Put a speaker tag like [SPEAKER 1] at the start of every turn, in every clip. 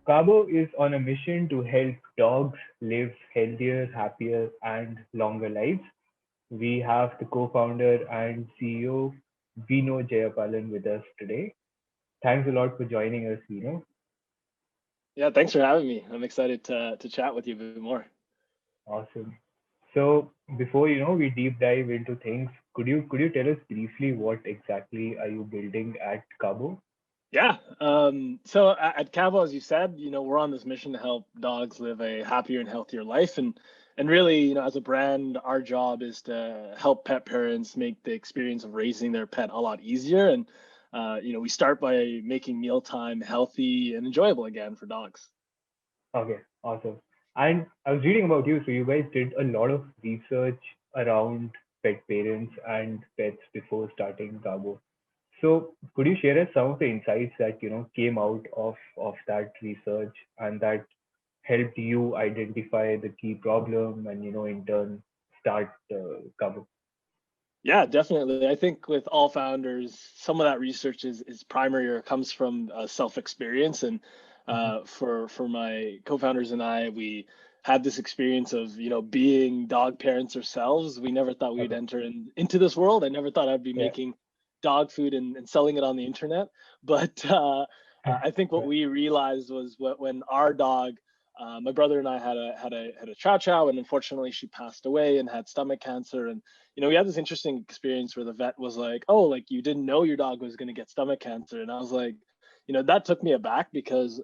[SPEAKER 1] Kabo is on a mission to help dogs live healthier, happier, and longer lives. We have the co-founder and CEO, Vino Jeyapalan, with us today. Thanks a lot for joining us, Vino.
[SPEAKER 2] Yeah, thanks for having me. I'm excited to chat with you a bit more.
[SPEAKER 1] Awesome. So before we deep dive into things, could you tell us briefly what exactly are you building at Cabo?
[SPEAKER 2] Yeah. So at Kabo, as you said, we're on this mission to help dogs live a happier and healthier life, and really, as a brand, our job is to help pet parents make the experience of raising their pet a lot easier. And we start by making mealtime healthy and enjoyable again for dogs.
[SPEAKER 1] Okay, awesome. And I was reading about you, so you guys did a lot of research around pet parents and pets before starting Cabo. So could you share us some of the insights that came out of that research and that helped you identify the key problem and in turn start Cabo?
[SPEAKER 2] Yeah, definitely. I think with all founders, some of that research is primary or comes from self experience. And
[SPEAKER 1] Mhm.
[SPEAKER 2] for my co-founders and I, we had this experience of being dog parents ourselves. We never thought we'd
[SPEAKER 1] Okay.
[SPEAKER 2] enter into this world. I never thought I'd be
[SPEAKER 1] Yeah.
[SPEAKER 2] making dog food and selling it on the internet. But I think what
[SPEAKER 1] Right.
[SPEAKER 2] we realized was when our dog, my brother and I had a chow chow, and unfortunately she passed away and had stomach cancer. And we had this interesting experience where the vet was like, "Oh, like you didn't know your dog was going to get stomach cancer," and I was like, that took me aback because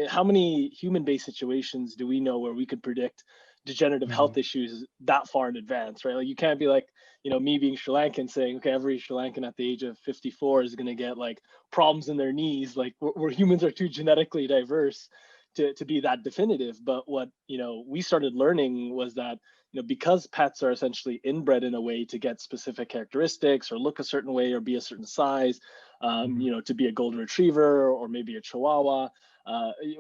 [SPEAKER 2] how many human-based situations do we know where we could predict degenerative
[SPEAKER 1] Mhm.
[SPEAKER 2] health issues that far in advance, right? Like you can't be like, me being Sri Lankan saying, okay, every Sri Lankan at the age of 54 is going to get like problems in their knees. Like we're humans are too genetically diverse to be that definitive. But what we started learning was that because pets are essentially inbred in a way to get specific characteristics or look a certain way or be a certain size,
[SPEAKER 1] Mhm.
[SPEAKER 2] to be a golden retriever or maybe a chihuahua.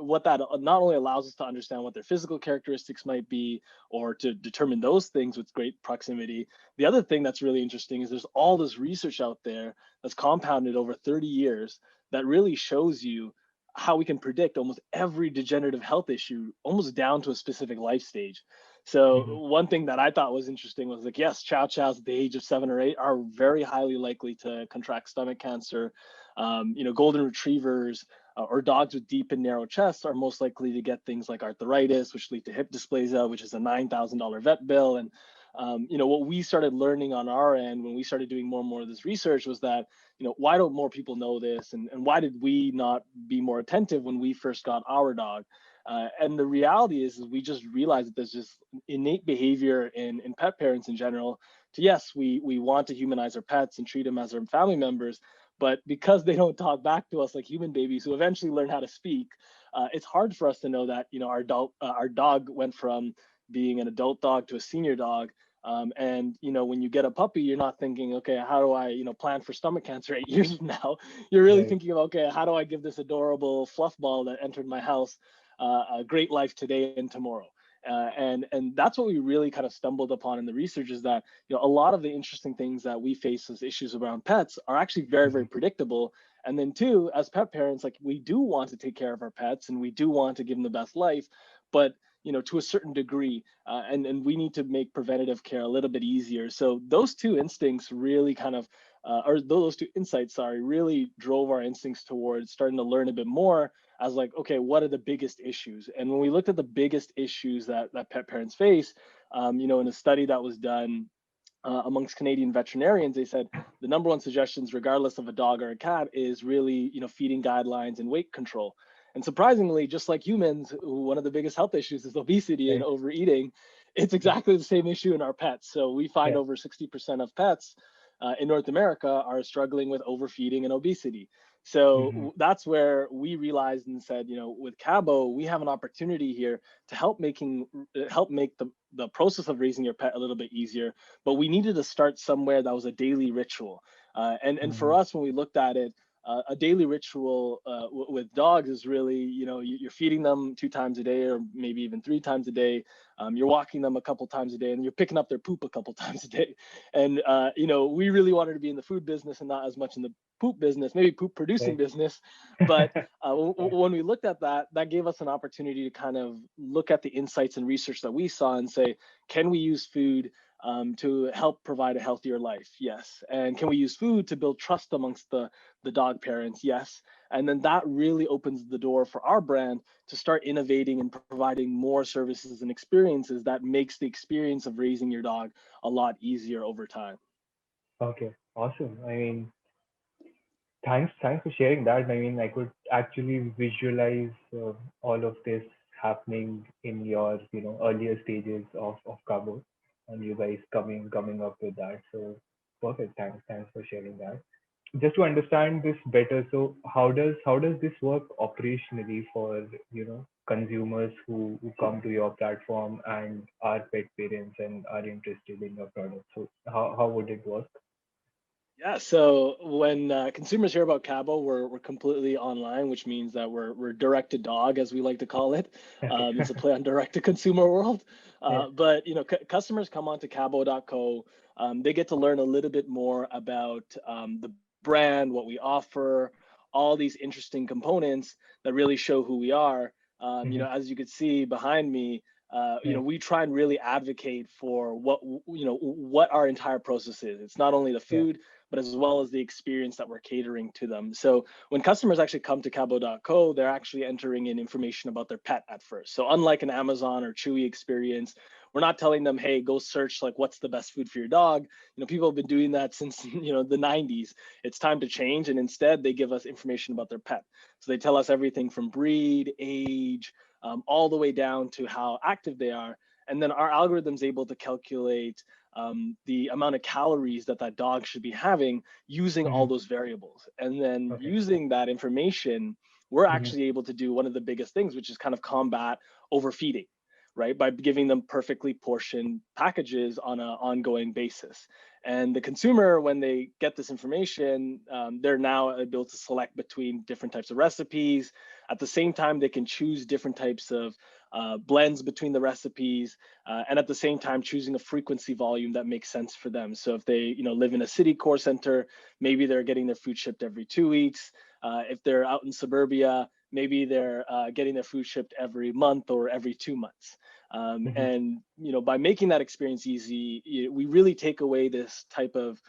[SPEAKER 2] What that not only allows us to understand what their physical characteristics might be or to determine those things with great proximity. The other thing that's really interesting is there's all this research out there that's compounded over 30 years that really shows you how we can predict almost every degenerative health issue almost down to a specific life stage. So
[SPEAKER 1] Mhm.
[SPEAKER 2] one thing that I thought was interesting was like, yes, chow chows at the age of 7 or 8 are very highly likely to contract stomach cancer. Golden retrievers or dogs with deep and narrow chests are most likely to get things like arthritis, which lead to hip dysplasia, which is a $9,000 vet bill. And what we started learning on our end when we started doing more and more of this research was that, why don't more people know this, and why did we not be more attentive when we first got our dog? And the reality is we just realized that there's this innate behavior in pet parents in general. To yes, we want to humanize our pets and treat them as our family members, but because they don't talk back to us like human babies who eventually learn how to speak, it's hard for us to know that our dog went from being an adult dog to a senior dog. And when you get a puppy, you're not thinking, okay, how do I plan for stomach cancer 8 years from now? You're really
[SPEAKER 1] Right.
[SPEAKER 2] thinking of, okay, how do I give this adorable fluff ball that entered my house a great life today and tomorrow? And that's what we really kind of stumbled upon in the research is that a lot of the interesting things that we face as issues around pets are actually very, very
[SPEAKER 1] Mhm.
[SPEAKER 2] predictable. And then two, as pet parents, like we do want to take care of our pets and we do want to give them the best life, but to a certain degree, and we need to make preventative care a little bit easier. So those two instincts really kind of or those two insights, sorry, really drove our instincts towards starting to learn a bit more as like, okay, what are the biggest issues? And when we looked at the biggest issues that pet parents face, in a study that was done amongst Canadian veterinarians, they said the number one suggestions, regardless of a dog or a cat, is really feeding guidelines and weight control. And surprisingly, just like humans, one of the biggest health issues is obesity and
[SPEAKER 1] Right.
[SPEAKER 2] overeating. It's exactly the same issue in our pets. So we find
[SPEAKER 1] Yeah.
[SPEAKER 2] over 60% of pets in North America are struggling with overfeeding and obesity.
[SPEAKER 1] Mhm.
[SPEAKER 2] So that's where we realized and said, with Cabo, we have an opportunity here to help make the process of raising your pet a little bit easier, but we needed to start somewhere that was a daily ritual. And for
[SPEAKER 1] Mhm.
[SPEAKER 2] us, when we looked at it, a daily ritual with dogs is really, you're feeding them 2 times a day, or maybe even 3 times a day. You're walking them a couple times a day, and you're picking up their poop a couple times a day. And we really wanted to be in the food business and not as much in the poop business, maybe poop producing
[SPEAKER 1] Right.
[SPEAKER 2] business. But
[SPEAKER 1] Yeah.
[SPEAKER 2] when we looked at that, that gave us an opportunity to kind of look at the insights and research that we saw and say, can we use food to help provide a healthier life? Yes. And can we use food to build trust amongst the dog parents? Yes. And then that really opens the door for our brand to start innovating and providing more services and experiences that makes the experience of raising your dog a lot easier over time.
[SPEAKER 1] Okay. Awesome. I mean, thanks for sharing that. I mean, I could actually visualize all of this happening in your, earlier stages of Kabo, and you guys coming up with that. So perfect. Thanks for sharing that. Just to understand this better, so how does this work operationally for, consumers who come to your platform and are pet parents and are interested in your product? So how would it work?
[SPEAKER 2] Yeah, so when consumers hear about Cabo, we're completely online, which means that we're direct to dog, as we like to call it.
[SPEAKER 1] Okay.
[SPEAKER 2] It's a play on direct to consumer world.
[SPEAKER 1] Yeah.
[SPEAKER 2] But customers come onto Cabo.co. They get to learn a little bit more about the brand, what we offer, all these interesting components that really show who we are.
[SPEAKER 1] Hmm.
[SPEAKER 2] As you could see behind me,
[SPEAKER 1] Yeah.
[SPEAKER 2] we try and really advocate for what our entire process is. It's not only the
[SPEAKER 1] Yeah.
[SPEAKER 2] food, but as well as the experience that we're catering to them. So when customers actually come to Cabo.co, they're actually entering in information about their pet at first. So unlike an Amazon or Chewy experience, we're not telling them, hey, go search like what's the best food for your dog. People have been doing that since the 90s. It's time to change, and instead they give us information about their pet. So they tell us everything from breed, age, all the way down to how active they are. And then our algorithm's able to calculate the amount of calories that dog should be having using all
[SPEAKER 1] Hmm.
[SPEAKER 2] those variables. And then
[SPEAKER 1] Okay.
[SPEAKER 2] using that information, we're
[SPEAKER 1] Hmm.
[SPEAKER 2] actually able to do one of the biggest things, which is kind of combat overfeeding, right? By giving them perfectly portioned packages on an ongoing basis. And the consumer, when they get this information, they're now able to select between different types of recipes. At the same time, they can choose different types of blends between the recipes, and at the same time choosing a frequency volume that makes sense for them. So if they live in a city core center, maybe they're getting their food shipped every 2 weeks. If they're out in suburbia, maybe they're getting their food shipped every month or every 2 months.
[SPEAKER 1] Hmm.
[SPEAKER 2] And by making that experience easy, we really take away this type of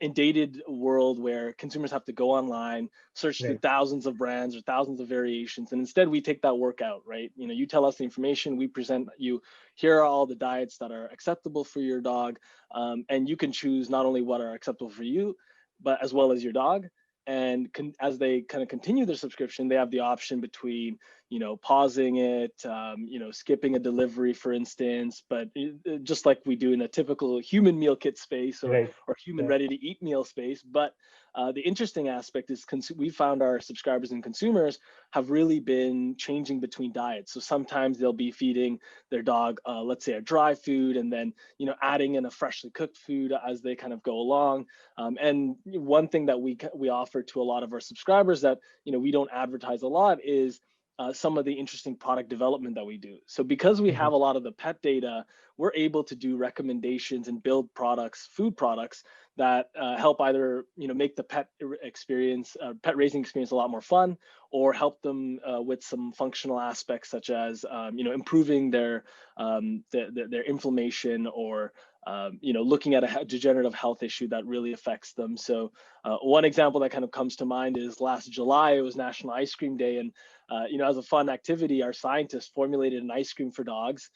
[SPEAKER 2] inundated world where consumers have to go online, search through
[SPEAKER 1] Right.
[SPEAKER 2] thousands of brands or thousands of variations, and instead we take that work out, right? You tell us the information, we present you, here are all the diets that are acceptable for your dog, and you can choose not only what are acceptable for you, but as well as your dog. And as they kind of continue their subscription, they have the option between pausing it, skipping a delivery, for instance, but just like we do in a typical human meal kit space, or
[SPEAKER 1] Right.
[SPEAKER 2] human
[SPEAKER 1] Yeah.
[SPEAKER 2] ready to eat meal space. But the interesting aspect is we found our subscribers and consumers have really been changing between diets. So sometimes they'll be feeding their dog, let's say, a dry food, and then adding in a freshly cooked food as they kind of go along. And one thing that we offer to a lot of our subscribers that we don't advertise a lot is some of the interesting product development that we do. So because we
[SPEAKER 1] Hmm.
[SPEAKER 2] have a lot of the pet data, we're able to do recommendations and build products, food products that help either make the pet raising experience a lot more fun, or help them with some functional aspects such as improving their inflammation, or looking at a degenerative health issue that really affects them. So one example that kind of comes to mind is last July, it was National Ice Cream Day, and as a fun activity, our scientists formulated an ice cream for dogs,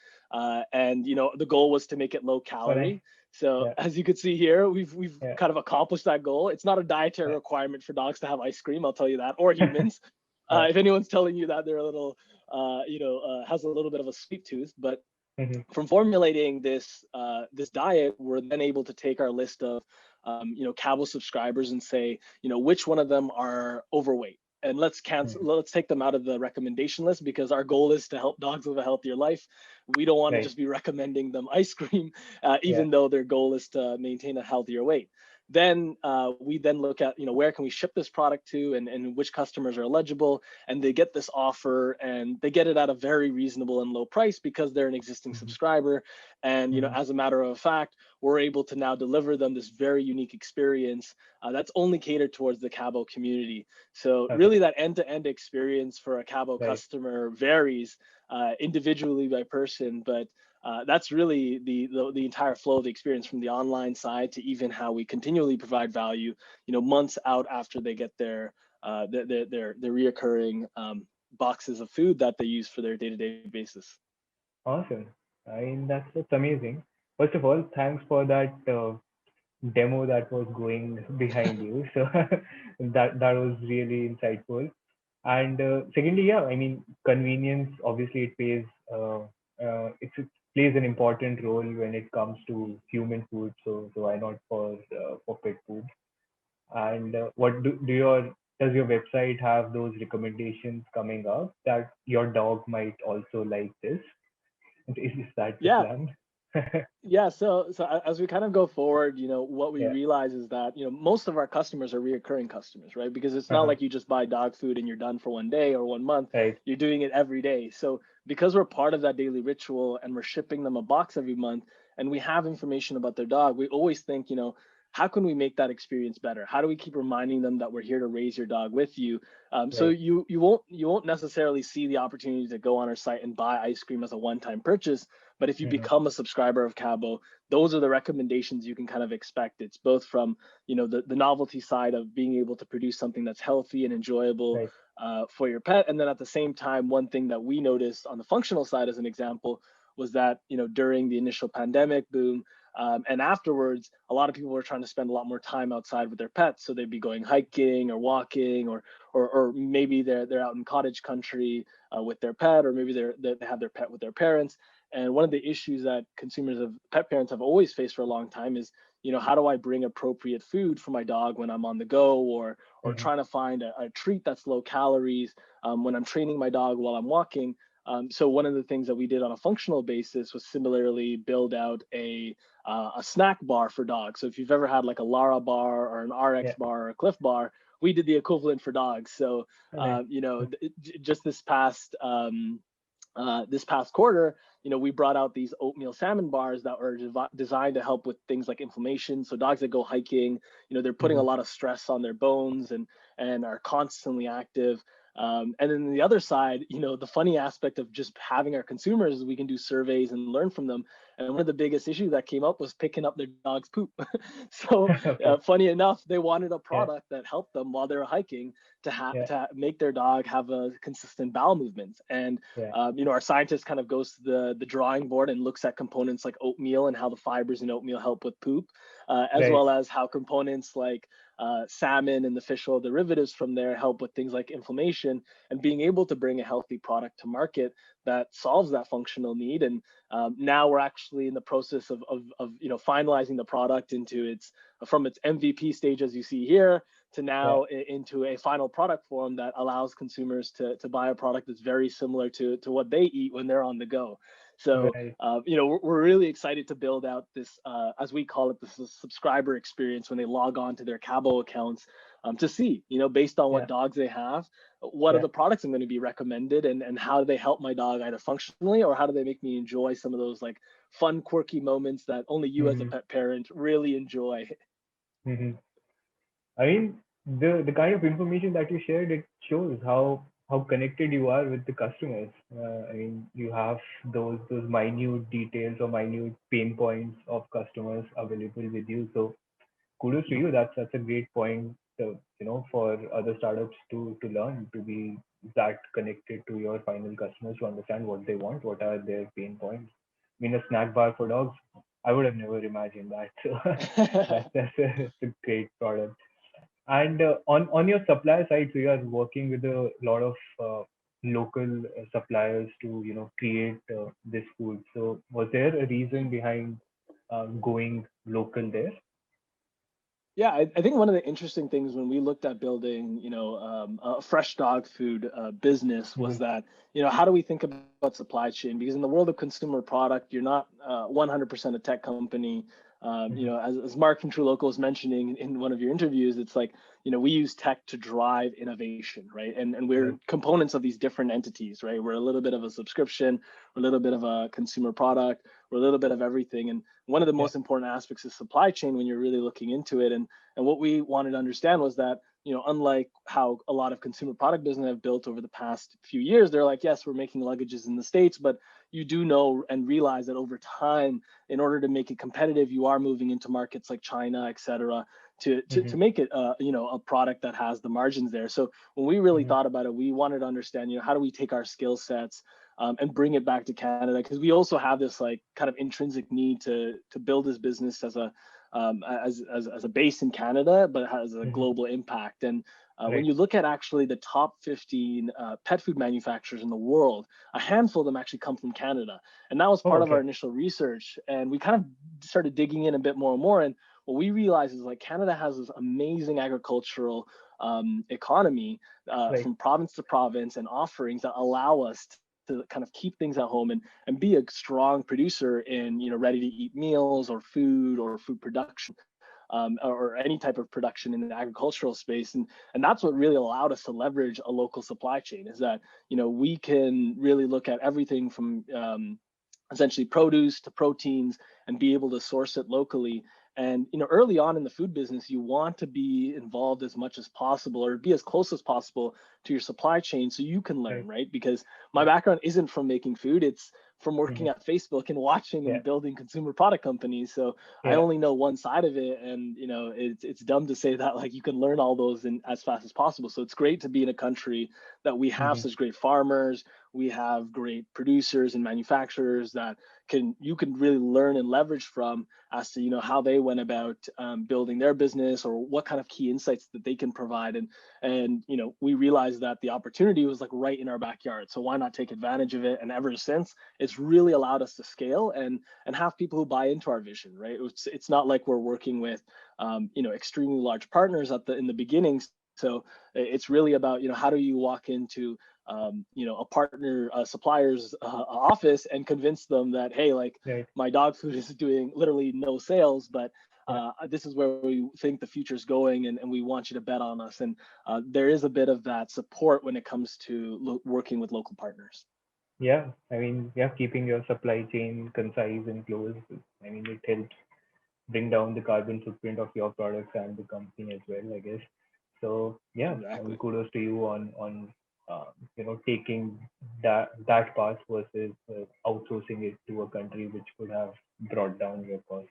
[SPEAKER 2] and the goal was to make it low
[SPEAKER 1] Oh, nice.
[SPEAKER 2] calorie. So
[SPEAKER 1] Yeah.
[SPEAKER 2] as you can see here, we've
[SPEAKER 1] Yeah.
[SPEAKER 2] kind of accomplished that goal. It's not a dietary requirement for dogs to have ice cream, I'll tell you that, or
[SPEAKER 1] Yeah.
[SPEAKER 2] humans.
[SPEAKER 1] Yeah.
[SPEAKER 2] If anyone's telling you that they're a little, has a little bit of a sweet tooth, but
[SPEAKER 1] Hmm.
[SPEAKER 2] from formulating this diet, we're then able to take our list of Cabo subscribers and say, which one of them are overweight, and let's take them out of the recommendation list, because our goal is to help dogs live a healthier life. We don't want to
[SPEAKER 1] Right.
[SPEAKER 2] just be recommending them ice cream,
[SPEAKER 1] Yeah.
[SPEAKER 2] even though their goal is to maintain a healthier weight. Then we then look at, where can we ship this product to, and which customers are eligible, and they get this offer, and they get it at a very reasonable and low price because they're an existing
[SPEAKER 1] Mhm.
[SPEAKER 2] subscriber. And
[SPEAKER 1] Mhm.
[SPEAKER 2] as a matter of fact, we're able to now deliver them this very unique experience that's only catered towards the Kabo community. So
[SPEAKER 1] Okay.
[SPEAKER 2] really, that end-to-end experience for a Kabo
[SPEAKER 1] Right.
[SPEAKER 2] customer varies individually by person, but that's really the entire flow of the experience, from the online side to even how we continually provide value, months out after they get their reoccurring boxes of food that they use for their day-to-day basis.
[SPEAKER 1] Awesome. I mean, that's amazing. First of all, thanks for that demo that was going behind you. So that was really insightful. And secondly, yeah, I mean, convenience, obviously it it plays an important role when it comes to human food. So why not for pet food? And what do your does your website have those recommendations coming up that your dog might also like this? Is that the
[SPEAKER 2] Yeah,
[SPEAKER 1] plan?
[SPEAKER 2] Yeah, so as we kind of go forward, what we
[SPEAKER 1] Yeah.
[SPEAKER 2] realize is that, most of our customers are reoccurring customers, right? Because it's not
[SPEAKER 1] Uh-huh.
[SPEAKER 2] like you just buy dog food and you're done for one day or 1 month.
[SPEAKER 1] Right.
[SPEAKER 2] You're doing it every day. So because we're part of that daily ritual and we're shipping them a box every month, and we have information about their dog, we always think, how can we make that experience better? How do we keep reminding them that we're here to raise your dog with you? So
[SPEAKER 1] Right.
[SPEAKER 2] you won't necessarily see the opportunity to go on our site and buy ice cream as a one-time purchase, but if you
[SPEAKER 1] Mm-hmm.
[SPEAKER 2] become a subscriber of Kabo, those are the recommendations you can kind of expect. It's both from, the novelty side of being able to produce something that's healthy and enjoyable
[SPEAKER 1] Right.
[SPEAKER 2] for your pet. And then at the same time, one thing that we noticed on the functional side, as an example, was that, during the initial pandemic boom, and afterwards, a lot of people were trying to spend a lot more time outside with their pets. So they'd be going hiking or walking, or maybe they're out in cottage country with their pet, or maybe they have their pet with their parents. And one of the issues that pet parents have always faced for a long time is, how do I bring appropriate food for my dog when I'm on the go, or
[SPEAKER 1] Mm-hmm.
[SPEAKER 2] trying to find a treat that's low calories when I'm training my dog while I'm walking. So one of the things that we did on a functional basis was similarly build out a snack bar for dogs. So if you've ever had like a Lara bar or an RX
[SPEAKER 1] Yeah.
[SPEAKER 2] bar or a Cliff bar, we did the equivalent for dogs. So
[SPEAKER 1] Right.
[SPEAKER 2] just this past quarter, we brought out these oatmeal salmon bars that are designed to help with things like inflammation. So dogs that go hiking, they're putting
[SPEAKER 1] Mm-hmm.
[SPEAKER 2] a lot of stress on their bones and are constantly active. And then the other side, the funny aspect of just having our consumers is we can do surveys and learn from them. And one of the biggest issues that came up was picking up their dog's poop. So
[SPEAKER 1] Okay.
[SPEAKER 2] funny enough, they wanted a
[SPEAKER 1] Yeah.
[SPEAKER 2] product that helped them while they're hiking
[SPEAKER 1] Yeah.
[SPEAKER 2] to make their dog have a consistent bowel movement. And
[SPEAKER 1] Yeah.
[SPEAKER 2] our scientist kind of goes to the drawing board and looks at components like oatmeal and how the fibers in oatmeal help with poop, as
[SPEAKER 1] Right.
[SPEAKER 2] well as how components like salmon and the fish oil derivatives from there help with things like inflammation, and being able to bring a healthy product to market that solves that functional need. And now we're actually in the process of finalizing the product into its from its MVP stage, as you see here, to
[SPEAKER 1] Yeah.
[SPEAKER 2] now into a final product form that allows consumers to buy a product that's very similar to what they eat when they're on the go. So,
[SPEAKER 1] Right.
[SPEAKER 2] we're really excited to build out this, as we call it, this subscriber experience when they log on to their Cabo accounts, to see, based on what
[SPEAKER 1] Yeah.
[SPEAKER 2] dogs they have, what are
[SPEAKER 1] Yeah.
[SPEAKER 2] the products I'm going to be recommended, and how do they help my dog either functionally, or how do they make me enjoy some of those like fun, quirky moments that only you as a
[SPEAKER 1] Mm-hmm.
[SPEAKER 2] pet parent really enjoy.
[SPEAKER 1] Mm-hmm. I mean, the kind of information that you shared, it shows how connected you are with the customers. I mean, you have those minute details or minute pain points of customers available with you. So kudos to you. That's a great point, for other startups to learn to be that connected to your final customers to understand what they want, what are their pain points. I mean, a snack bar for dogs. I would have never imagined that. So that's a great product. And on your supplier side, so you are working with a lot of local suppliers to create this food. So was there a reason behind going local there?
[SPEAKER 2] Yeah, I think one of the interesting things when we looked at building, a fresh dog food business was
[SPEAKER 1] Hmm.
[SPEAKER 2] that, how do we think about supply chain? Because in the world of consumer product, you're not 100% a tech company. You
[SPEAKER 1] Mhm.
[SPEAKER 2] know, as Mark from True Local was mentioning in one of your interviews, it's like, you know, we use tech to drive innovation, right? And we're
[SPEAKER 1] Right.
[SPEAKER 2] components of these different entities, right? We're a little bit of a subscription, we're a little bit of a consumer product, we're a little bit of everything. And one of the
[SPEAKER 1] Yeah.
[SPEAKER 2] most important aspects is supply chain when you're really looking into it. And what we wanted to understand was that, you know, unlike how a lot of consumer product business have built over the past few years, they're like, yes, we're making luggages in the States, but you do know and realize that over time, in order to make it competitive, you are moving into markets like China, et cetera, to
[SPEAKER 1] Mhm.
[SPEAKER 2] make it, you know, a product that has the margins there. So when we really
[SPEAKER 1] Mhm.
[SPEAKER 2] thought about it, we wanted to understand, you know, how do we take our skill sets and bring it back to Canada? Because we also have this like kind of intrinsic need to build this business as a as a base in Canada, but has a
[SPEAKER 1] Mhm.
[SPEAKER 2] global impact. And when
[SPEAKER 1] Right.
[SPEAKER 2] you look at actually the top 15 pet food manufacturers in the world, a handful of them actually come from Canada. And that was
[SPEAKER 1] Oh,
[SPEAKER 2] part of our
[SPEAKER 1] okay.
[SPEAKER 2] initial research. And we kind of started digging in a bit more and more. And what we realized is like Canada has this amazing agricultural economy
[SPEAKER 1] Right.
[SPEAKER 2] from province to province and offerings that allow us to kind of keep things at home and be a strong producer in, you know, ready to eat meals or food production, or any type of production in the agricultural space. And that's what really allowed us to leverage a local supply chain, is that, you know, we can really look at everything from essentially produce to proteins and be able to source it locally. And, you know, early on in the food business, you want to be involved as much as possible or be as close as possible to your supply chain so you can learn,
[SPEAKER 1] Right.
[SPEAKER 2] right? Because my
[SPEAKER 1] Right.
[SPEAKER 2] background isn't from making food, it's from working
[SPEAKER 1] Mhm.
[SPEAKER 2] at Facebook and watching
[SPEAKER 1] Yeah.
[SPEAKER 2] and building consumer product companies. So I
[SPEAKER 1] Yeah.
[SPEAKER 2] only know one side of it, and, you know, it's dumb to say that like you can learn all those in as fast as possible. So it's great to be in a country that we have
[SPEAKER 1] Mhm.
[SPEAKER 2] such great farmers, we have great producers and manufacturers that you can really learn and leverage from as to, you know, how they went about building their business or what kind of key insights that they can provide. And you know, we realized that the opportunity was like right in our backyard, so why not take advantage of it? And ever since, it's really allowed us to scale and have people who buy into our vision, right? It's not like we're working with you know, extremely large partners at the in the beginnings. So it's really about, you know, how do you walk into you know, a partner, a supplier's office and convince them that, hey, like
[SPEAKER 1] Right.
[SPEAKER 2] my dog food is doing literally no sales, but
[SPEAKER 1] Yeah.
[SPEAKER 2] this is where we think the future is going, and we want you to bet on us. And there is a bit of that support when it comes to working with local partners.
[SPEAKER 1] Yeah. I mean, yeah, keeping your supply chain concise and close. I mean, it helps bring down the carbon footprint of your products and the company as well, I guess. So yeah, I mean,
[SPEAKER 2] Exactly.
[SPEAKER 1] kudos to you on taking that path versus outsourcing it to a country which could have brought down your costs.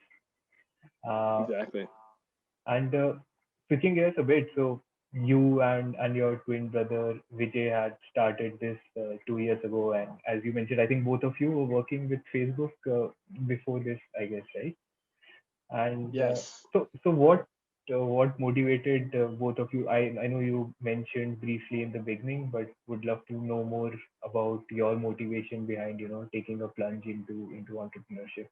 [SPEAKER 1] Uh,
[SPEAKER 2] Exactly.
[SPEAKER 1] and switching gears a bit, so you and your twin brother Vijay had started this 2 years ago, and as you mentioned, I think both of you were working with Facebook before this, I guess, right? And
[SPEAKER 2] Yes.
[SPEAKER 1] so what motivated both of you? I know you mentioned briefly in the beginning, but would love to know more about your motivation behind taking a plunge into entrepreneurship.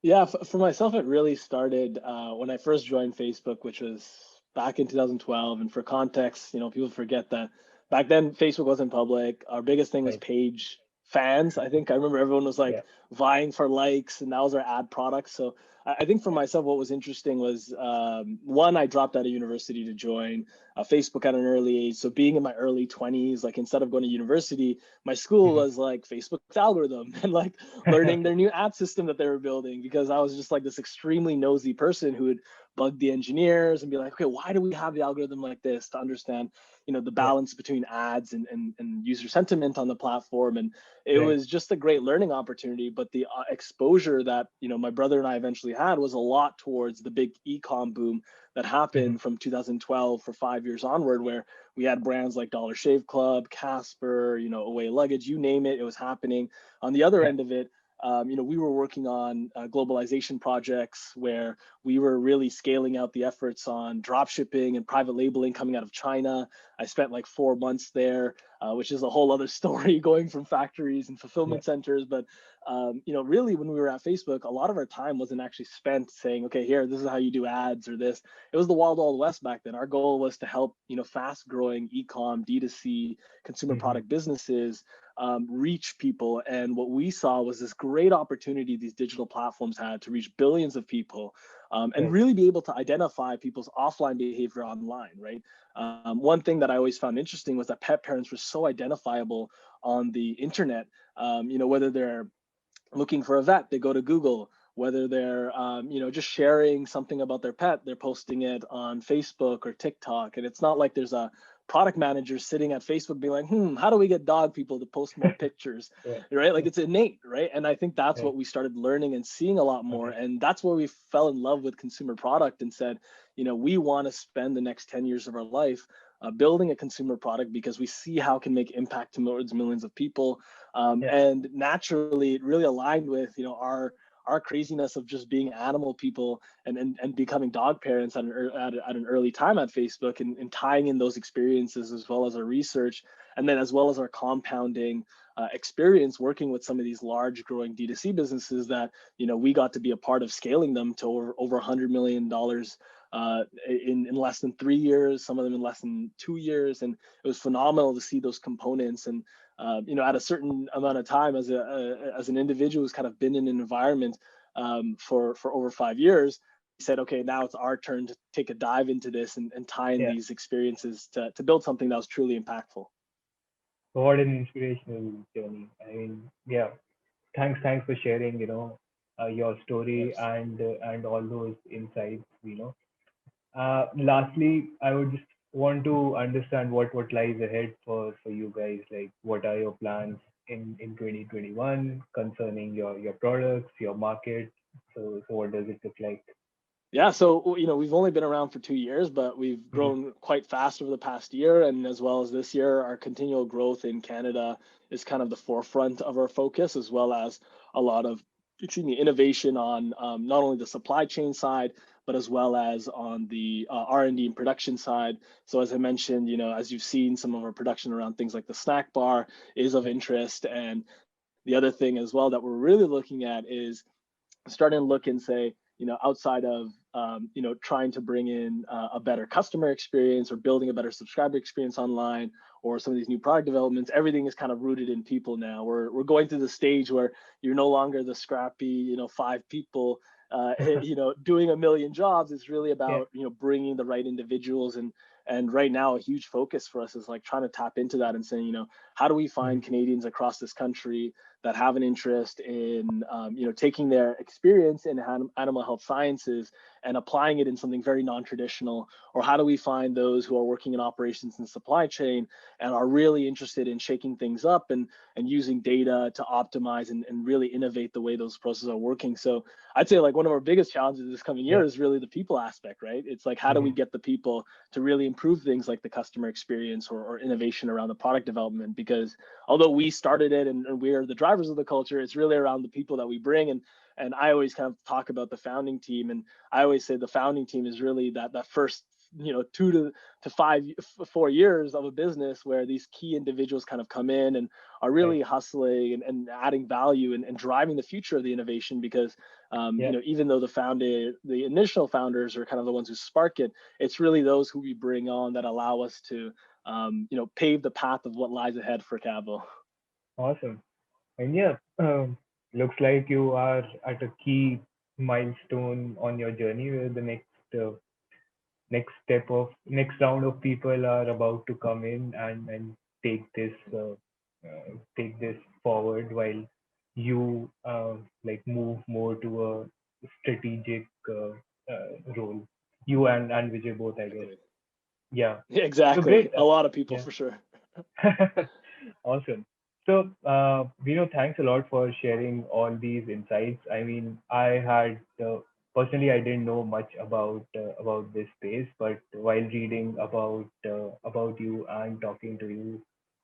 [SPEAKER 2] Yeah, for myself, it really started when I first joined Facebook, which was back in 2012. And for context, you know, people forget that back then Facebook wasn't public. Our biggest thing was
[SPEAKER 1] Right.
[SPEAKER 2] page fans. I think I remember everyone was like
[SPEAKER 1] Yeah.
[SPEAKER 2] vying for likes, and that was our ad product. So I think for myself, what was interesting was one, I dropped out of university to join Facebook at an early age. So being in my early 20s, like instead of going to university, my school
[SPEAKER 1] Mhm.
[SPEAKER 2] was like Facebook's algorithm and like learning their new ad system that they were building, because I was just like this extremely nosy person who would bug the engineers and be like, okay, why do we have the algorithm like this, to understand, you know, the
[SPEAKER 1] Yeah.
[SPEAKER 2] balance between ads and user sentiment on the platform. And it
[SPEAKER 1] Right.
[SPEAKER 2] was just a great learning opportunity. But the exposure that, you know, my brother and I eventually had was a lot towards the big e-com boom that
[SPEAKER 1] Mhm.
[SPEAKER 2] happened from 2012 for 5 years onward, where we had brands like Dollar Shave Club, Casper, you know, Away Luggage, you name it, it was happening. On the other
[SPEAKER 1] Yeah.
[SPEAKER 2] end of it, you know, we were working on globalization projects where we were really scaling out the efforts on drop shipping and private labeling coming out of China. I spent like 4 months there, which is a whole other story, going from factories and
[SPEAKER 1] Yeah.
[SPEAKER 2] fulfillment centers. But really, when we were at Facebook, a lot of our time wasn't actually spent saying, okay, here, this is how you do ads or this. It was the wild west back then. Our goal was to help fast growing e-com, D2C, consumer
[SPEAKER 1] Mm-hmm.
[SPEAKER 2] product businesses reach people. And what we saw was this great opportunity these digital platforms had to reach billions of people, and
[SPEAKER 1] Right.
[SPEAKER 2] really be able to identify people's offline behavior online, right? One thing that I always found interesting was that pet parents were so identifiable on the internet. Whether they're looking for a vet, they go to Google. Whether they're just sharing something about their pet, they're posting it on Facebook or TikTok. And it's not like there's a product manager sitting at Facebook being like, how do we get dog people to post more pictures,
[SPEAKER 1] Yeah.
[SPEAKER 2] right? Like,
[SPEAKER 1] Yeah.
[SPEAKER 2] it's innate, right? And I think that's
[SPEAKER 1] Right.
[SPEAKER 2] what we started learning and seeing a lot more.
[SPEAKER 1] Okay.
[SPEAKER 2] And that's where we fell in love with consumer product and said, we want to spend the next 10 years of our life building a consumer product, because we see how it can make impact towards millions of people.
[SPEAKER 1] Yeah.
[SPEAKER 2] And naturally, it really aligned with our craziness of just being animal people, and becoming dog parents at an early time at Facebook, and tying in those experiences as well as our research, and then as well as our compounding experience working with some of these large growing D2C businesses that we got to be a part of scaling them to over $100 million in less than 3 years, some of them in less than 2 years. And it was phenomenal to see those components. And at a certain amount of time, as an individual who's kind of been in an environment for over 5 years, he said, okay, now it's our turn to take a dive into this, and tie in
[SPEAKER 1] Yeah.
[SPEAKER 2] these experiences to build something that was truly impactful.
[SPEAKER 1] What an inspirational journey. I mean, yeah. Thanks for sharing, your story
[SPEAKER 2] Yes.
[SPEAKER 1] and all those insights, Lastly, I would just want to understand what lies ahead for you guys. Like, what are your plans in 2021 concerning your products, your market? So what does it look like?
[SPEAKER 2] Yeah, so we've only been around for 2 years, but we've
[SPEAKER 1] Mhm.
[SPEAKER 2] grown quite fast over the past year, and as well as this year, our continual growth in Canada is kind of the forefront of our focus, as well as a lot of, excuse me, innovation on not only the supply chain side, but as well as on the R&D and production side. So as I mentioned, as you've seen, some of our production around things like the snack bar is of
[SPEAKER 1] Yeah.
[SPEAKER 2] interest, and the other thing as well that we're really looking at is starting to look and say, outside of trying to bring in a better customer experience or building a better subscriber experience online, or some of these new product developments, everything is kind of rooted in people now. We're going through the stage where you're no longer the scrappy, 5 people, doing a million jobs. It's really
[SPEAKER 1] Yeah.
[SPEAKER 2] about bringing the right individuals. And right now, a huge focus for us is like trying to tap into that and saying, how do we
[SPEAKER 1] Mhm.
[SPEAKER 2] find Canadians across this country that have an interest in taking their experience in animal health sciences and applying it in something very non-traditional? Or how do we find those who are working in operations and supply chain and are really interested in shaking things up, and using data to optimize and really innovate the way those processes are working? So I'd say, like, one of our biggest challenges this coming year
[SPEAKER 1] Yeah.
[SPEAKER 2] is really the people aspect, right? It's like, how do we
[SPEAKER 1] Mhm.
[SPEAKER 2] get the people to really improve things like the customer experience, or innovation around the product development? Because although we started it, and we're the drivers of the culture, it's really around the people that we bring. And I always kind of talk about the founding team, and I always say the founding team is really that first 2 to 4 years of a business, where these key individuals kind of come in and are
[SPEAKER 1] Right.
[SPEAKER 2] really hustling and adding value, and driving the future of the innovation. Because
[SPEAKER 1] Yeah.
[SPEAKER 2] even though the initial founders are kind of the ones who spark it, it's really those who we bring on that allow us to pave the path of what lies ahead for Kabo.
[SPEAKER 1] Awesome. And yeah, looks like you are at a key milestone on your journey where the uh, next round of people are about to come in and take this take this forward, while you like move more to a strategic role. You and Vijay both, I guess.
[SPEAKER 2] Exactly.
[SPEAKER 1] Yeah.
[SPEAKER 2] Yeah,
[SPEAKER 1] So
[SPEAKER 2] exactly.
[SPEAKER 1] great.
[SPEAKER 2] A lot of people
[SPEAKER 1] Yeah.
[SPEAKER 2] for sure.
[SPEAKER 1] Awesome. So, Vino, thanks a lot for sharing all these insights. I mean, personally, I didn't know much about this space, but while reading about you and talking to you,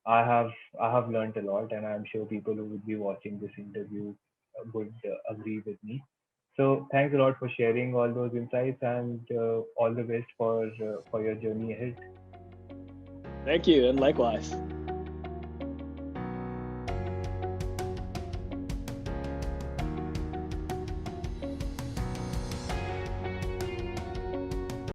[SPEAKER 1] I have I have learned a lot, and I'm sure people who would be watching this interview would agree with me. So, thanks a lot for sharing all those insights, and all the best for your journey ahead.
[SPEAKER 2] Thank you, and likewise.